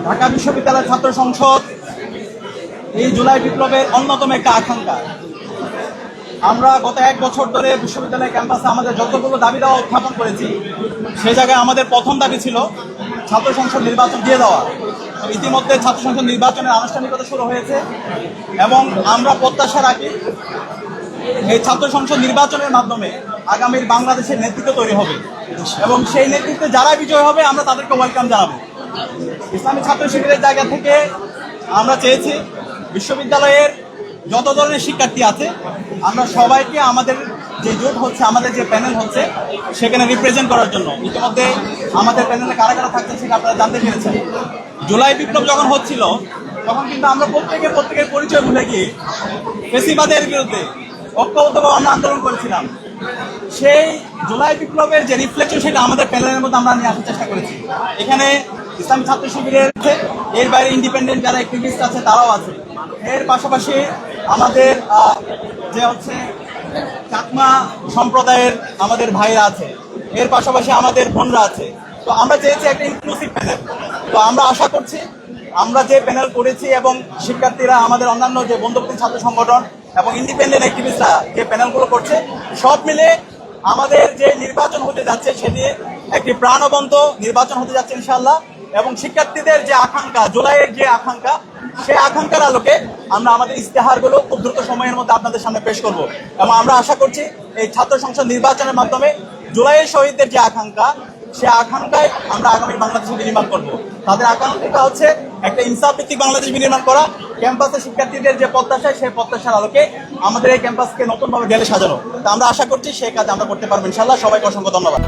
ঢাকা বিশ্ববিদ্যালয়ের ছাত্র সংসদ এই জুলাই বিপ্লবের অন্যতম একটা আকাঙ্ক্ষা। আমরা গত 1 বছর ধরে বিশ্ববিদ্যালয় ক্যাম্পাসে আমাদের যতগুলো দাবি দেওয়া উত্থাপন করেছি, সেই জায়গায় আমাদের প্রথম দাবি ছিল ছাত্র সংসদ নির্বাচন দিয়ে দেওয়া। ইতিমধ্যে ছাত্র সংসদ নির্বাচনের আনুষ্ঠানিকতা শুরু হয়েছে এবং আমরা প্রত্যাশা রাখি এই ছাত্র সংসদ নির্বাচনের মাধ্যমে আগামীর বাংলাদেশের নেতৃত্ব তৈরি হবে এবং সেই নেতৃত্বে যারা বিজয় হবে আমরা তাদেরকে ওয়েলকাম জানাবো। ইসলামী ছাত্র শিবিরের জায়গা থেকে আমরা চেয়েছি বিশ্ববিদ্যালয়ের যত ধরনের শিক্ষার্থী আছে আমরা সবাইকে আমাদের যে জোট হচ্ছে, আমাদের যে প্যানেল হচ্ছে সেখানে রিপ্রেজেন্ট করার জন্য। ইতিমধ্যে আমাদের প্যানেলে কারা কারা থাকছে সেটা আপনারা জানতে পেরেছেন। জুলাই বিপ্লব যখন হচ্ছিল তখন কিন্তু আমরা প্রত্যেকের পরিচয় ভুলে গিয়ে ফেসিবাদের বিরুদ্ধে ঐক্যবদ্ধভাবে আমরা আন্দোলন করেছিলাম। সেই জুলাই বিপ্লবের যে রিফ্লেকশন সেটা আমাদের প্যানেলের মধ্যে আমরা নিয়ে আসার চেষ্টা করেছি। এখানে ইসলামী ছাত্র শিবিরের এর বাইরে ইন্ডিপেন্ডেন্ট যারা অ্যাক্টিভিস্ট আছে তারাও আছে। এর পাশাপাশি আমাদের যে হচ্ছে চাকমা সম্প্রদায়ের আমাদের ভাইরা আছে, এর পাশাপাশি আমাদের বোনরা আছে। তো আমরা চেয়েছি একটা ইনক্লুসিভ প্যানেল। তো আমরা আশা করছি আমরা যে প্যানেল করেছি এবং শিক্ষার্থীরা আমাদের অন্যান্য যে বন্ধুপ্রতিম ছাত্র সংগঠন এবং ইন্ডিপেন্ডেন্ট অ্যাক্টিভিস্টরা যে প্যানেলগুলো করছে সব মিলে আমাদের যে নির্বাচন হতে যাচ্ছে সেটি একটি প্রাণবন্ত নির্বাচন হতে যাচ্ছে ইনশাআল্লাহ। এবং শিক্ষার্থীদের যে আকাঙ্ক্ষা, জুলাইয়ের যে আকাঙ্ক্ষা, সেই আকাঙ্ক্ষার আলোকে আমরা আমাদের ইস্তেহারগুলো খুব দ্রুত সময়ের মধ্যে আপনাদের সামনে পেশ করব এবং আমরা আশা করছি এই ছাত্র সংসদ নির্বাচনের মাধ্যমে জুলাইয়ের শহীদদের যে আকাঙ্ক্ষা, সে আকাঙ্ক্ষায় আমরা আগামী বাংলাদেশ বিনির্মাণ করব। তাদের আকাঙ্ক্ষা হচ্ছে একটা ইনসাফ ভিত্তিক বাংলাদেশ বিনির্মাণ করা, ক্যাম্পাসে শিক্ষার্থীদের যে প্রত্যাশা সেই প্রত্যাশার আলোকে আমাদের এই ক্যাম্পাসকে নতুনভাবে ঢেলে সাজানো। তা আমরা আশা করছি সেই কাজ আমরা করতে পারবো ইনশাআল্লাহ। সবাইকে অসংখ্য ধন্যবাদ।